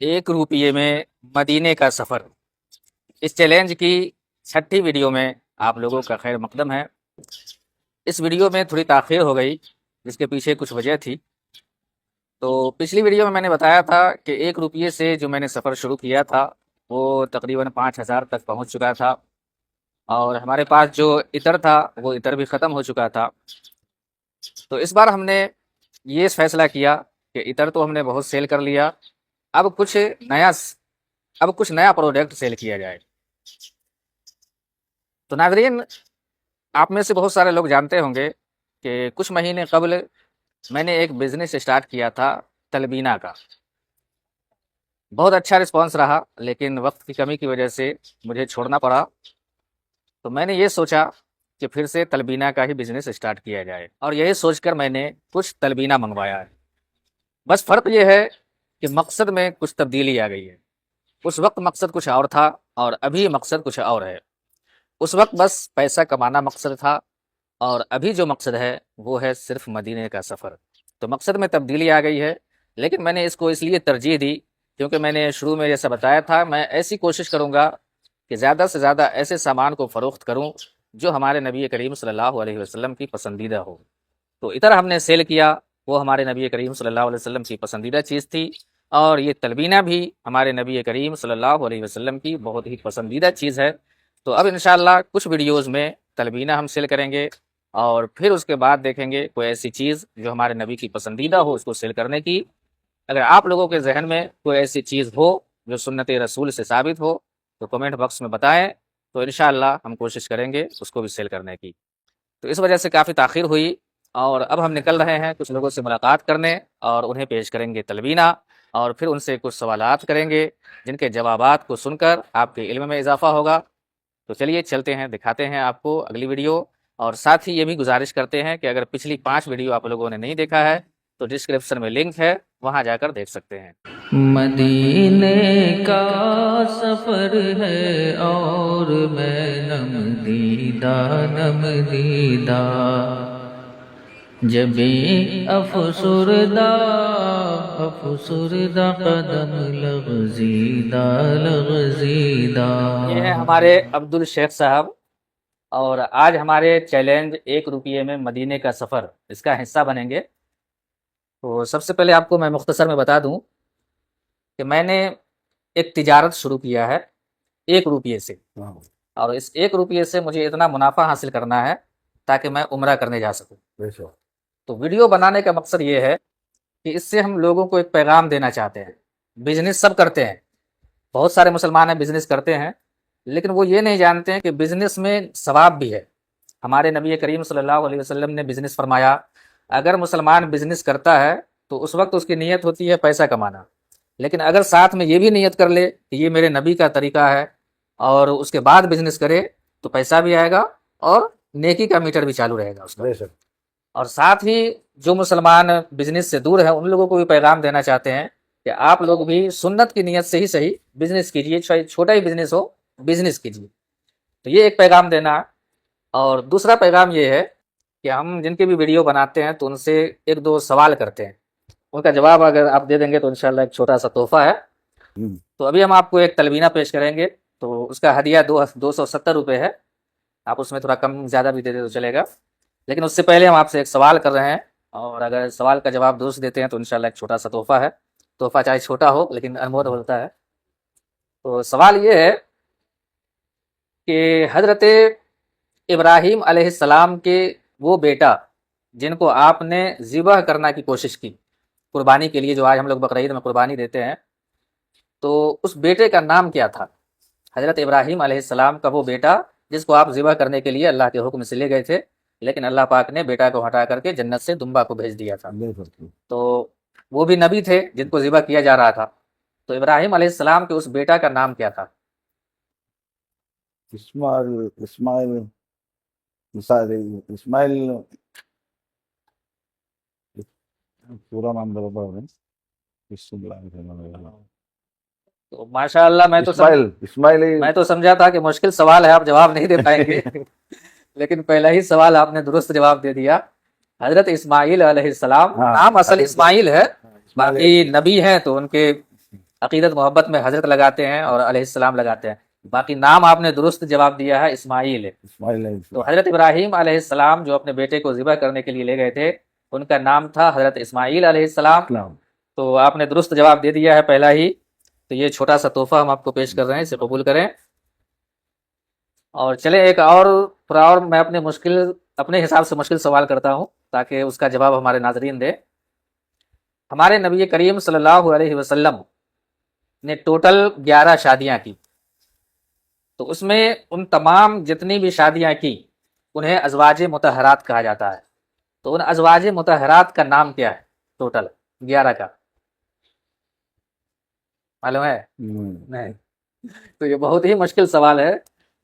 एक रुपये में मदीने का सफ़र, इस चैलेंज की छठी वीडियो में आप लोगों का खैर मकदम है। इस वीडियो में थोड़ी ताख़ीर हो गई, जिसके पीछे कुछ वजह थी। तो पिछली वीडियो में मैंने बताया था कि 1 रुपये से जो मैंने सफ़र शुरू किया था वो तकरीबन 5,000 तक पहुंच चुका था, और हमारे पास जो इतर था वो इतर भी ख़त्म हो चुका था। तो इस बार हमने ये फैसला किया कि इतर तो हमने बहुत सेल कर लिया, अब कुछ नया अब कुछ नया प्रोडक्ट सेल किया जाए। तो नाज़रीन, आप में से बहुत सारे लोग जानते होंगे कि कुछ महीने कबल मैंने एक बिज़नेस स्टार्ट किया था तलबीना का। बहुत अच्छा रिस्पांस रहा, लेकिन वक्त की कमी की वजह से मुझे छोड़ना पड़ा। तो मैंने ये सोचा कि फिर से तलबीना का ही बिज़नेस स्टार्ट किया जाए, और यही सोचकर मैंने कुछ तलबीना मंगवाया है। बस फ़र्क ये है कि मकसद में कुछ तब्दीली आ गई है। उस वक्त मकसद कुछ और था और अभी मकसद कुछ और है। उस वक्त बस पैसा कमाना मकसद था, और अभी जो मकसद है वो है सिर्फ मदीने का सफ़र। तो मकसद में तब्दीली आ गई है, लेकिन मैंने इसको इसलिए तरजीह दी क्योंकि मैंने शुरू में जैसा बताया था, मैं ऐसी कोशिश करूँगा कि ज़्यादा से ज़्यादा ऐसे सामान को फ़रोख्त करूँ जो हमारे नबी करीम सल्लल्लाहु अलैहि वसल्लम की पसंदीदा हो। तो इधर हमने सेल किया, वो हमारे नबी करीम सल्लल्लाहु अलैहि वसल्लम की पसंदीदा चीज़ थी, और ये तलबीना भी हमारे नबी करीम सल्लल्लाहु अलैहि वसल्लम की बहुत ही पसंदीदा चीज़ है। तो अब इंशाअल्लाह कुछ वीडियोज़ में तलबीना हम सेल करेंगे, और फिर उसके बाद देखेंगे कोई ऐसी चीज़ जो हमारे नबी की पसंदीदा हो उसको सेल करने की। अगर आप लोगों के जहन में कोई ऐसी चीज़ हो जो सुन्नत रसूल से साबित हो तो कमेंट बॉक्स में बताएं, तो इंशाअल्लाह हम कोशिश करेंगे उसको भी सेल करने की। तो इस वजह से काफ़ी ताख़ीर हुई, और अब हम निकल रहे हैं कुछ लोगों से मुलाकात करने, और उन्हें पेश करेंगे तलबीना, और फिर उनसे कुछ सवालात करेंगे जिनके जवाबात को सुनकर आपके इल्म में इजाफ़ा होगा। तो चलिए चलते हैं, दिखाते हैं आपको अगली वीडियो। और साथ ही ये भी गुजारिश करते हैं कि अगर पिछली 5 वीडियो आप लोगों ने नहीं देखा है तो डिस्क्रिप्शन में लिंक है, वहाँ जाकर देख सकते हैं। मदीने का सफ़र है और मैं नमदीदा नमदीदा, जबी अफसुरदा अफसुरदा कदम लग़ज़ीदा लग़ज़ीदा। ये है हमारे अब्दुल शेख साहब, और आज हमारे चैलेंज 1 रुपये में मदीने का सफ़र इसका हिस्सा बनेंगे। तो सबसे पहले आपको मैं मुख्तसर में बता दूं कि मैंने एक तिजारत शुरू किया है 1 रुपये से, और इस 1 रुपये से मुझे इतना मुनाफा हासिल करना है ताकि मैं उम्रा करने जा सकूं। तो वीडियो बनाने का मकसद ये है कि इससे हम लोगों को एक पैगाम देना चाहते हैं। बिजनेस सब करते हैं, बहुत सारे मुसलमान हैं बिजनेस करते हैं, लेकिन वो ये नहीं जानते हैं कि बिजनेस में सवाब भी है। हमारे नबी करीम सल्लल्लाहु अलैहि वसल्लम ने बिजनेस फरमाया, अगर मुसलमान बिजनेस करता है तो उस वक्त उसकी नीयत होती है पैसा कमाना, लेकिन अगर साथ में ये भी नीयत कर ले कि ये मेरे नबी का तरीका है, और उसके बाद बिजनेस करे, तो पैसा भी आएगा और नेकी का मीटर भी चालू रहेगा उसका। और साथ ही जो मुसलमान बिजनेस से दूर है उन लोगों को भी पैगाम देना चाहते हैं कि आप लोग भी सुन्नत की नीयत से ही सही बिजनेस कीजिए, चाहे छोटा ही बिजनेस हो, बिजनेस कीजिए। तो ये एक पैगाम देना। और दूसरा पैगाम ये है कि हम जिनके भी वीडियो बनाते हैं तो उनसे 1-2 सवाल करते हैं, उनका जवाब अगर आप दे देंगे तो इंशाल्लाह एक छोटा सा तोहफा है। तो अभी हम आपको एक तलबीना पेश करेंगे, तो उसका हदिया 270 रुपये है। आप उसमें थोड़ा कम ज़्यादा भी दे दे तो चलेगा, लेकिन उससे पहले हम आपसे एक सवाल कर रहे हैं, और अगर सवाल का जवाब दुरुस्त देते हैं तो इंशाल्लाह एक छोटा सा तोहफा है। तोहफा चाहे छोटा हो लेकिन अनमोल होता है। तो सवाल ये है कि हज़रत इब्राहीम अलैहिस्सलाम के वो बेटा जिनको आपने ज़िबह करने की कोशिश की कुर्बानी के लिए, जो आज हम लोग बकरीद में कुर्बानी देते हैं, तो उस बेटे का नाम क्या था? हज़रत इब्राहीम अलैहिस्सलाम का वो बेटा जिसको आप ज़िबह करने के लिए अल्लाह के हुक्म से ले गए थे, लेकिन अल्लाह पाक ने बेटा को हटा करके जन्नत से दुम्बा को भेज दिया था। तो वो भी नबी थे जिनको ज़िबह किया जा रहा था। तो इब्राहीम अलैहिस्सलाम के उस बेटा का नाम क्या था? इस्माइल इस्माइल इस्माइल पूरा नाम बराबर है। तो माशाअल्लाह, मैं तो समझा था कि मुश्किल सवाल है, आप जवाब नहीं दे पाएंगे लेकिन पहला ही सवाल आपने दुरुस्त जवाब दे दिया। हजरत इस्माइल अलैहिस्सलाम, नाम असल इस्माइल है, बाकी नबी हैं तो उनके عقیدت محبت میں حضرت لگاتے ہیں اور علیہ السلام لگاتے ہیں. باقی نام آپ نے درست جواب دیا ہے، اسماعیل ہے. اسماعیل علیہ تو السلام. حضرت ابراہیم علیہ السلام جو اپنے بیٹے کو ذبح کرنے کے لیے لے گئے تھے، ان کا نام تھا حضرت اسماعیل علیہ السلام. اسلام. تو آپ نے درست جواب دے دیا ہے پہلا ہی. تو یہ چھوٹا سا تحفہ ہم آپ کو پیش کر رہے ہیں، اسے قبول کریں. اور چلیں ایک اور تھوڑا اور میں اپنے حساب سے مشکل سوال کرتا ہوں تاکہ اس کا جواب ہمارے ناظرین دیں. ہمارے نبی کریم صلی اللہ علیہ وسلم نے ٹوٹل 11 شادیاں کی. تو اس میں ان تمام جتنی بھی شادیاں کی انہیں ازواج مطہرات کہا جاتا ہے. تو ان ازواج مطہرات کا نام کیا ہے ٹوٹل 11 کا؟ معلوم ہے؟ نہیں. تو یہ بہت ہی مشکل سوال ہے.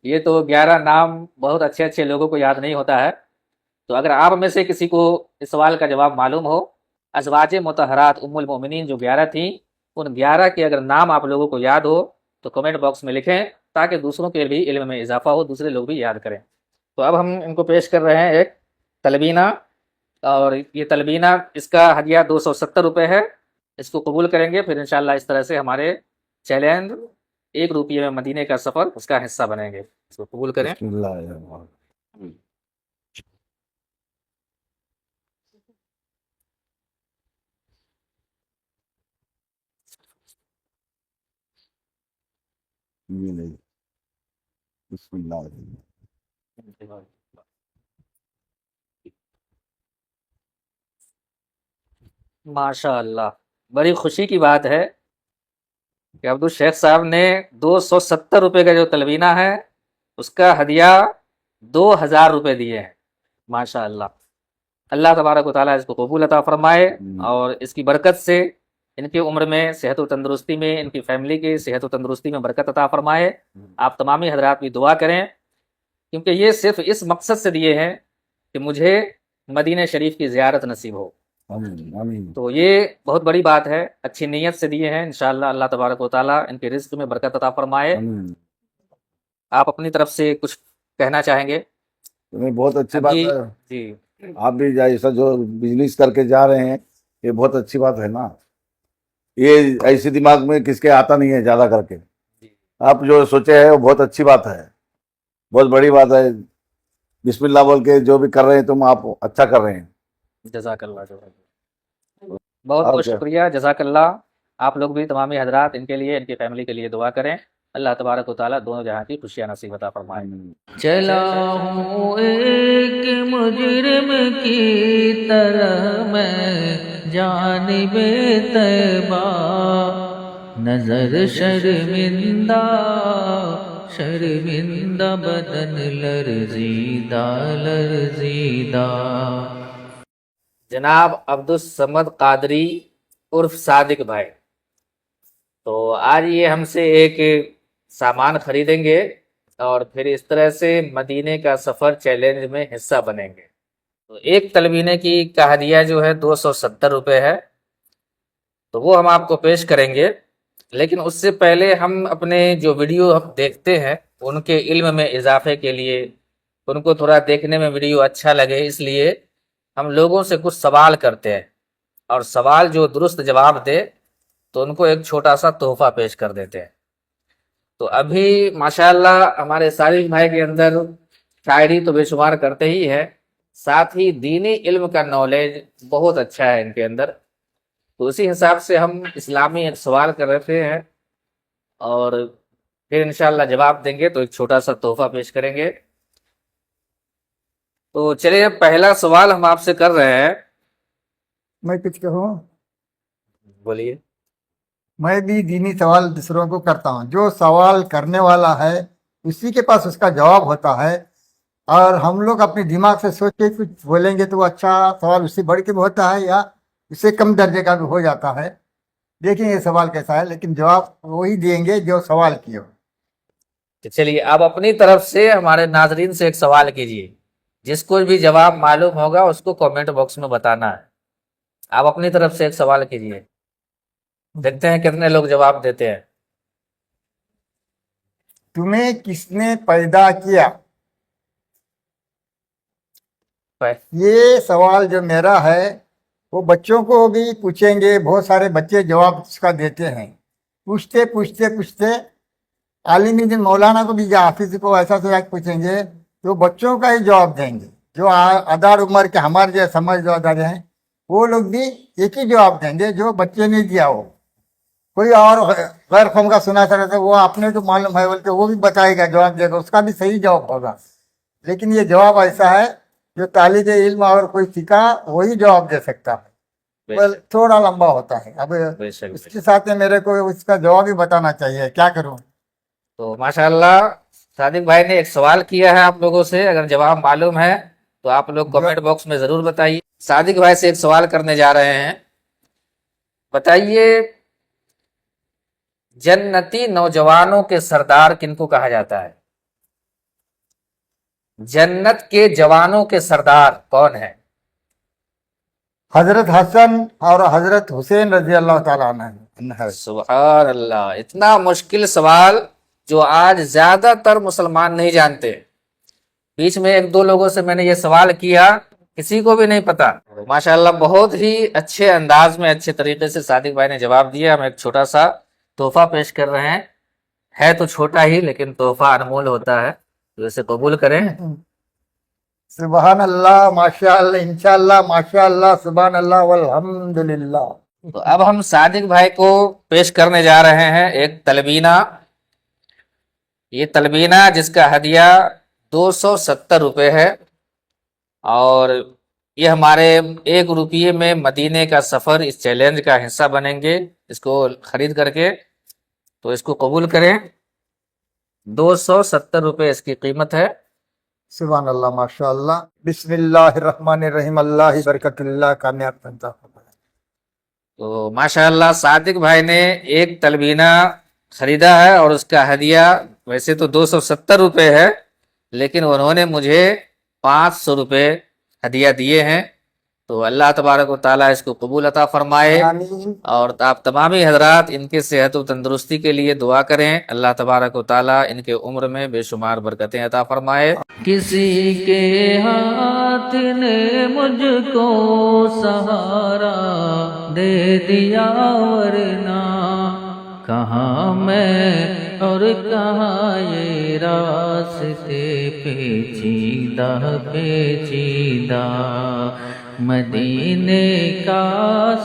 یہ تو 11 نام بہت اچھے اچھے لوگوں کو یاد نہیں ہوتا ہے. تو اگر آپ میں سے کسی کو اس سوال کا جواب معلوم ہو، ازواج مطہرات ام المؤمنین جو 11 تھیں، ان 11 کے اگر نام آپ لوگوں کو یاد ہو تو کمنٹ باکس میں لکھیں تاکہ دوسروں کے بھی علم میں اضافہ ہو، دوسرے لوگ بھی یاد کریں. تو اب ہم ان کو پیش کر رہے ہیں ایک تلبینہ، اور یہ تلبینہ اس کا ہدیہ 270 روپے ہے. اس کو قبول کریں گے، پھر انشاءاللہ اس طرح سے ہمارے چیلنج 1 روپیے میں مدینے کا سفر اس کا حصہ بنیں گے. اس کو قبول کریں. بسم اللہ الرحمن الرحیم. یہ نہیں. بسم اللہ الرحمن الرحیم. ماشاء اللہ، بڑی خوشی کی بات ہے کہ عبدالشیخ صاحب نے 270 روپے کا جو تلبینہ ہے اس کا ہدیہ 2000 روپے دیے ہیں. ماشاء اللہ. اللہ تبارک و تعالیٰ اس کو قبول عطا فرمائے اور اس کی برکت سے ان کی عمر میں، صحت و تندرستی میں، ان کی فیملی کی صحت و تندرستی میں برکت عطا فرمائے. آپ تمامی حضرات بھی دعا کریں، کیونکہ یہ صرف اس مقصد سے دیے ہیں کہ مجھے مدینہ شریف کی زیارت نصیب ہو. آمین آمین. تو یہ بہت بڑی بات ہے، اچھی نیت سے دیے ہیں. انشاءاللہ اللہ تبارک و تعالیٰ ان کے رزق میں برکت عطا فرمائے. آمین. آپ اپنی طرف سے کچھ کہنا چاہیں گے؟ نہیں، بہت اچھی بات ابھی ہے. جی آپ بھی ایسا جو بزنس کر کے جا رہے ہیں یہ بہت اچھی بات ہے نا. یہ ایسے دماغ میں کس کے آتا نہیں ہے زیادہ کر کے. آپ جو سوچے ہیں وہ بہت اچھی بات ہے، بہت بڑی بات ہے. بسم اللہ بول کے جو بھی کر رہے ہیں تم، آپ اچھا کر رہے ہیں. جزاک اللہ. بہت بہت شکریہ، جزاک اللہ. آپ لوگ بھی تمامی حضرات ان کے لیے، ان کی فیملی کے لیے دعا کریں. اللہ تبارک و تعالیٰ دونوں جہاں کی خوشیاں نصیب عطا فرمائے. چلا ہوں ایک مجرم کی طرح میں جانب طیبہ، نظر شرمندہ شرمندہ بدن لرزیدہ لرزیدہ. جناب عبدالصمد قادری عرف صادق بھائی، تو آج یہ ہم سے ایک سامان خریدیں گے اور پھر اس طرح سے مدینے کا سفر چیلنج میں حصہ بنیں گے. تو ایک تلبینے کی کا ہدیہ جو ہے 270 روپے ہے، تو وہ ہم آپ کو پیش کریں گے. لیکن اس سے پہلے ہم اپنے جو ویڈیو ہم دیکھتے ہیں ان کے علم میں اضافے کے لیے، ان کو تھوڑا دیکھنے میں ویڈیو اچھا لگے، اس لیے ہم لوگوں سے کچھ سوال کرتے ہیں، اور سوال جو درست جواب دے تو ان کو ایک چھوٹا سا تحفہ پیش کر دیتے ہیں. تو ابھی ماشاءاللہ ہمارے صالح بھائی کے اندر شاعری تو بے شمار کرتے ہی ہے، ساتھ ہی دینی علم کا نالج بہت اچھا ہے ان کے اندر. تو اسی حساب سے ہم اسلامی ایک سوال کر رہے ہیں اور پھر انشاءاللہ جواب دیں گے تو ایک چھوٹا سا تحفہ پیش کریں گے. تو چلیے پہلا سوال ہم آپ سے کر رہے ہیں. میں کچھ کہوں؟ بولیے. میں بھی دینی سوال دوسروں کو کرتا ہوں. جو سوال کرنے والا ہے اسی کے پاس اس کا جواب ہوتا ہے، اور ہم لوگ اپنے دماغ سے سوچ کے کچھ بولیں گے تو وہ اچھا سوال اس سے بڑھ کے بھی ہوتا ہے یا اس سے کم درجے کا بھی ہو جاتا ہے. دیکھیں یہ سوال کیسا ہے، لیکن جواب وہی دیں گے جو سوال کیے ہو. تو چلیے آپ اپنی طرف سے ہمارے ناظرین سے ایک سوال کیجیے، جس کو بھی جواب معلوم ہوگا اس کو کامنٹ باکس میں بتانا ہے. آپ اپنی طرف سے ایک سوال کیجیے، دیکھتے ہیں کتنے لوگ جواب دیتے ہیں. تمہیں کس نے پیدا کیا؟ یہ سوال جو میرا ہے وہ بچوں کو بھی پوچھیں گے، بہت سارے بچے جواب اس کا دیتے ہیں. पूछते पूछते पूछते आलिमी दिन मौलाना को भी या हाफिज को ऐसा से आज पूछेंगे तो बच्चों का ही जवाब देंगे। जो आधार उम्र के हमारे जो समझदार हैं वो लोग भी एक ही जवाब देंगे जो बच्चे ने दिया हो। कोई और गैर कौम का सुना था तो वो अपने को मालूम है बोल के वो भी बताएगा, जवाब देगा, उसका भी सही जवाब होगा। लेकिन ये जवाब ऐसा है जो तालिब इल्म और कोई सीखा वही जवाब दे सकता है, पर थोड़ा लंबा होता है। अब बेशक। इसके साथ में मेरे को उसका जवाब ही बताना चाहिए, क्या करूं? तो माशाल्लाह सादिक भाई ने एक सवाल किया है आप लोगों से, अगर जवाब मालूम है तो आप लोग कमेंट बॉक्स में जरूर बताइए। सादिक भाई से एक सवाल करने जा रहे हैं, बताइए जन्नती नौजवानों के सरदार किनको कहा जाता है? जन्नत के जवानों के सरदार कौन है? हजरत हसन और हजरत हुसैन रजी अल्लाह ताला अन्हु है। सुभान अल्लाह, इतना मुश्किल सवाल जो आज ज्यादातर मुसलमान नहीं जानते। बीच में एक दो लोगों से मैंने ये सवाल किया, किसी को भी नहीं पता। माशाल्लाह बहुत ही अच्छे अंदाज में अच्छे तरीके से सादिक भाई ने जवाब दिया। हम एक छोटा सा तोहफा पेश कर रहे हैं, है तो छोटा ही लेकिन तोहफा अनमोल होता है, तो इसे कबूल करें। सुभान अल्लाह, माशाअल्लाह, इंशाअल्लाह, माशाअल्लाह, सुभान अल्लाह वल्हम्दुलिल्लाह। तो अब हम सादिक भाई को पेश करने जा रहे हैं एक तलबीना। ये तलबीना जिसका हदिया 270 रुपये है और ये हमारे 1 रुपये में मदीने का सफर इस चैलेंज का हिस्सा बनेंगे। इसको खरीद करके तो इसको कबूल करें। 270 रुपये इसकी कीमत है। सुभान अल्लाह, माशाअल्लाह, बिस्मिल्लाहिर्रहमानिर्रहीम, अल्लाह ही बरकतुल्लाह, कामयाब बनता है। तो माशाअल्लाह सादिक भाई ने एक तलबीना खरीदा है और उसका हदिया वैसे तो 270 रुपये है, लेकिन उन्होंने मुझे 500 रुपये हदिया दिए हैं। तो अल्लाह तबारक व ताला इसको कबूल अता फरमाए आमीन। और आप तमामी हजरात इनके सेहत व तंदुरुस्ती के लिए दुआ करें। अल्लाह तबारक व ताला इनके उम्र में बेशुमार बरकतें अता फरमाए। किसी के हाथ ने मुझको सहारा दे दिया, वरना कहाँ मैं और कहाँ ये रास्ते पेचीदा पेचीदा। मदीने का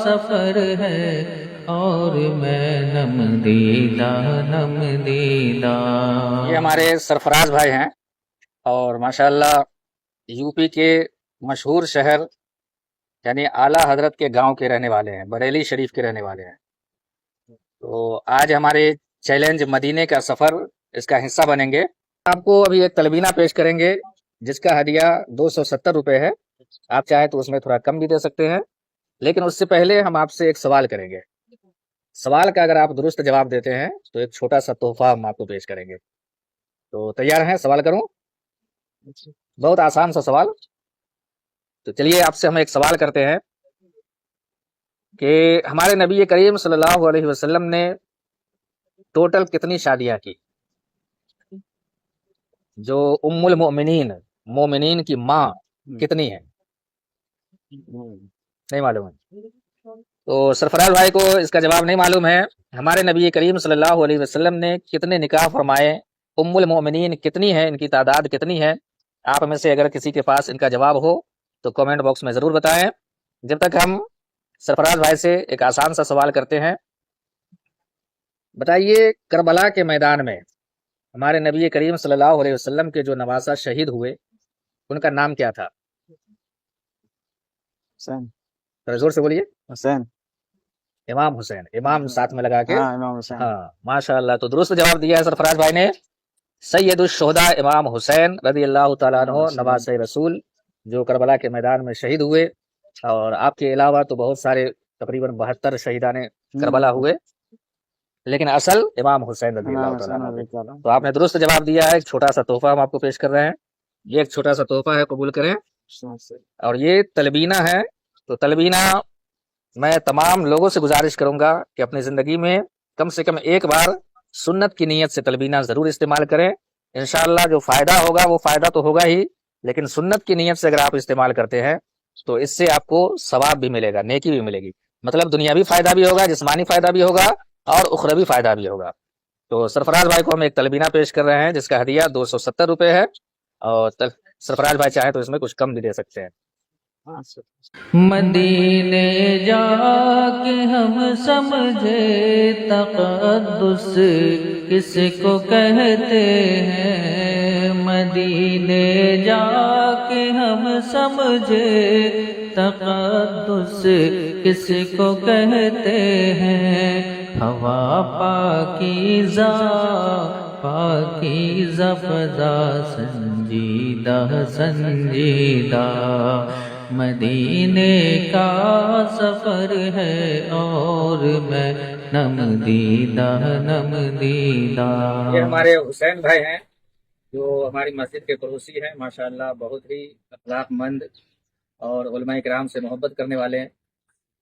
सफर है और मैं नमदीदा नमदीदा। ये हमारे सरफराज भाई हैं और माशाल्लाह यूपी के मशहूर शहर यानी आला हजरत के गांव के रहने वाले हैं, बरेली शरीफ के रहने वाले हैं। तो आज हमारे चैलेंज मदीने का सफर इसका हिस्सा बनेंगे। आपको अभी एक तलबीना पेश करेंगे जिसका हदिया 270 रुपये है। आप चाहे तो उसमें थोड़ा कम भी दे सकते हैं, लेकिन उससे पहले हम आपसे एक सवाल करेंगे। सवाल का अगर आप दुरुस्त जवाब देते हैं तो एक छोटा सा तोहफा हम आपको पेश करेंगे। तो तैयार हैं? सवाल करूं? बहुत आसान सा सवाल। तो चलिए आपसे हम एक सवाल करते हैं कि हमारे नबी करीम सल्लल्लाहु अलैहि वसल्लम ने टोटल कितनी शादियां की? जो उम्मुल मोमिनीन की माँ कितनी है? नहीं मालूम है। तो सरफराज भाई को इसका जवाब नहीं मालूम है। हमारे नबी करीम सल्लल्लाहु अलैहि वसल्लम ने कितने निकाह फरमाए? उम्मुल मोमिनीन कितनी है? इनकी तादाद कितनी है? आप में से अगर किसी के पास इनका जवाब हो तो कमेंट बॉक्स में जरूर बताएं। जब तक हम सरफराज भाई से एक आसान सा सवाल करते हैं, बताइए करबला के मैदान में हमारे नबी करीम सल्लल्लाहु अलैहि वसल्लम के जो नवासा शहीद हुए उनका नाम क्या था? हुसैन। जोर से बोलिए। हुसैन। इमाम हुसैन। इमाम साथ में लगा के। हाँ, इमाम हुसैन। हाँ माशाअल्लाह। तो दुरुस्त जवाब दिया है सरफराज भाई ने। सैयदुश शुहदा इमाम हुसैन रज़ी अल्लाह तआला अन्हु नवासे रसूल जो करबला के मैदान में शहीद हुए। और आपके अलावा तो बहुत सारे तकरीबन 72 शहीदाने करबला हुए, लेकिन असल इमाम हुसैन रज़ी अल्लाह तआला अन्हु। तो आपने दुरुस्त जवाब दिया है। एक छोटा सा तोहफा हम आपको पेश कर रहे हैं। ये एक छोटा सा तोहफा है, कबूल करें। और ये तलबीना है। तो तलबीना मैं तमाम लोगों से गुजारिश करूंगा कि अपनी जिंदगी में कम से कम एक बार सुन्नत की नीयत से तलबीना जरूर इस्तेमाल करें। इंशाअल्लाह जो फायदा होगा वो फायदा तो होगा ही, लेकिन सुन्नत की नीयत से अगर आप इस्तेमाल करते हैं तो इससे आपको सवाब भी मिलेगा, नेकी भी मिलेगी। मतलब दुनियावी फायदा भी होगा, जिस्मानी फायदा भी होगा اور اخروی فائدہ بھی ہوگا. تو سرفراز بھائی کو ہم ایک تلبینہ پیش کر رہے ہیں جس کا ہدیہ 270 روپے ہے, اور سرفراز بھائی چاہیں تو اس میں کچھ کم بھی دے سکتے ہیں. مدینے جا کے ہم سمجھے تقدس کس کو کہتے ہیں. مدینے جا کے ہم سمجھے تقدس کس کو کہتے ہیں. ہوا پاکیزہ پاکیزہ فضا سنجیدہ سنجیدہ, مدینے کا سفر ہے اور میں نم دیدہ نم دیدہ. یہ ہمارے حسین بھائی ہیں جو ہماری مسجد کے پڑوسی ہیں, ماشاءاللہ بہت ہی اخلاق مند اور علماء کرام سے محبت کرنے والے ہیں.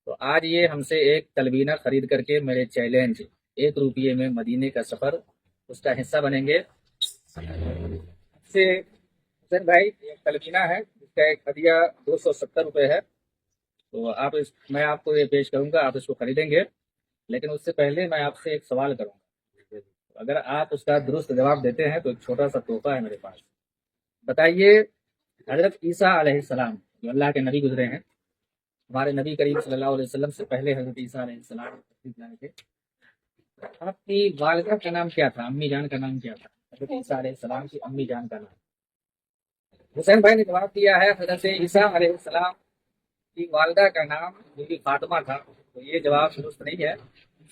تو آج یہ ہم سے ایک تلبینہ خرید کر کے میرے چیلنج 1 روپیے میں مدینے کا سفر اس کا حصہ بنیں گے. سے حسین بھائی ایک تلبینہ ہے جس کا ایک ہدیہ 270 روپے ہے. تو میں آپ کو یہ پیش کروں گا, آپ اس کو خریدیں گے, لیکن اس سے پہلے میں آپ سے ایک سوال کروں گا. اگر آپ اس کا درست جواب دیتے ہیں تو ایک چھوٹا سا تحفہ ہے میرے پاس. بتائیے, حضرت عیسیٰ علیہ السلام جو اللہ کے نبی گزرے ہیں, ہمارے نبی کریم صلی اللہ علیہ وسلم سے پہلے حضرت عیسیٰ علیہ السلام تشریف لائے تھے. آپ کی والدہ کا نام کیا تھا, امی جان کا نام کیا تھا؟ حضرت عیسیٰ علیہ السلام کی امی جان کا نام. حسین بھائی نے جواب دیا ہے حضرت عیسیٰ علیہ السلام کی والدہ کا نام بی بی فاطمہ تھا. تو یہ جواب درست نہیں ہے.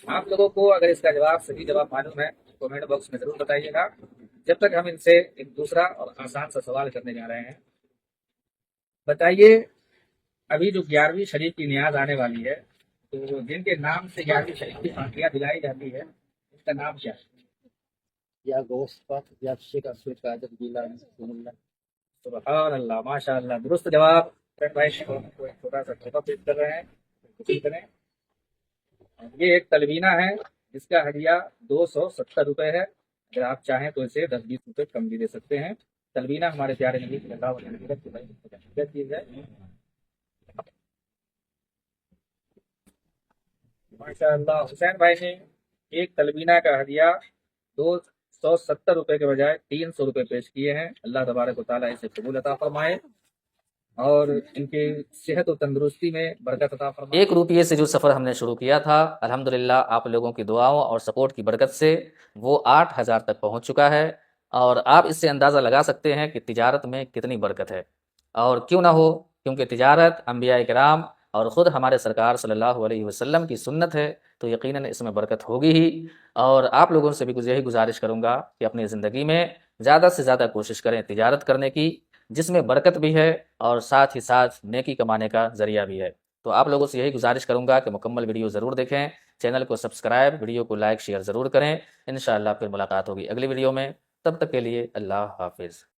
آپ لوگوں کو اگر اس کا جواب صحیح جواب معلوم ہے تو کمنٹ باکس میں ضرور بتائیے گا. جب تک ہم ان سے ایک دوسرا اور آسان سا سوال کرنے جا رہے ہیں. بتائیے, ابھی جو 11ویں شریف کی نیاز آنے والی ہے, تو جن کے نام سے 11ویں شریف کی فاتحہ دلائی جاتی ہے اس کا نام کیا ہے؟ یا گوشت پر یا شکر سوچ کا عدد گیلا سبحان اللہ, ماشاء اللہ, درست جواب. بھائی کو ایک چھوٹا سا تحفہ پیش کر رہے ہیں, خوشی کریں. یہ ایک تلبینہ ہے جس کا ہدیہ 270 روپے ہے. اگر آپ چاہیں تو اسے 10-20 روپے کم بھی دے سکتے ہیں. تلبینہ ہمارے پیارے نبی صلی اللہ علیہ وسلم کی چیز ہے. ماشاء اللہ, حسین بھائی نے ایک تلبینہ کا ہدیہ 270 روپے کے بجائے 300 روپے پیش کیے ہیں. اللہ تبارک و تعالیٰ اسے قبول عطا فرمائے اور ان کی صحت و تندرستی میں برکت عطا فرمائے. 1 روپیے سے جو سفر ہم نے شروع کیا تھا, الحمدللہ آپ لوگوں کی دعاؤں اور سپورٹ کی برکت سے وہ 8000 تک پہنچ چکا ہے. اور آپ اس سے اندازہ لگا سکتے ہیں کہ تجارت میں کتنی برکت ہے. اور کیوں نہ ہو, کیونکہ تجارت انبیاء کرام اور خود ہمارے سرکار صلی اللہ علیہ وسلم کی سنت ہے, تو یقیناً اس میں برکت ہوگی ہی. اور آپ لوگوں سے بھی یہی گزارش کروں گا کہ اپنی زندگی میں زیادہ سے زیادہ کوشش کریں تجارت کرنے کی, جس میں برکت بھی ہے اور ساتھ ہی ساتھ نیکی کمانے کا ذریعہ بھی ہے. تو آپ لوگوں سے یہی گزارش کروں گا کہ مکمل ویڈیو ضرور دیکھیں, چینل کو سبسکرائب, ویڈیو کو لائک شیئر ضرور کریں. انشاءاللہ پھر ملاقات ہوگی اگلی ویڈیو میں. تب تک کے لیے اللہ حافظ.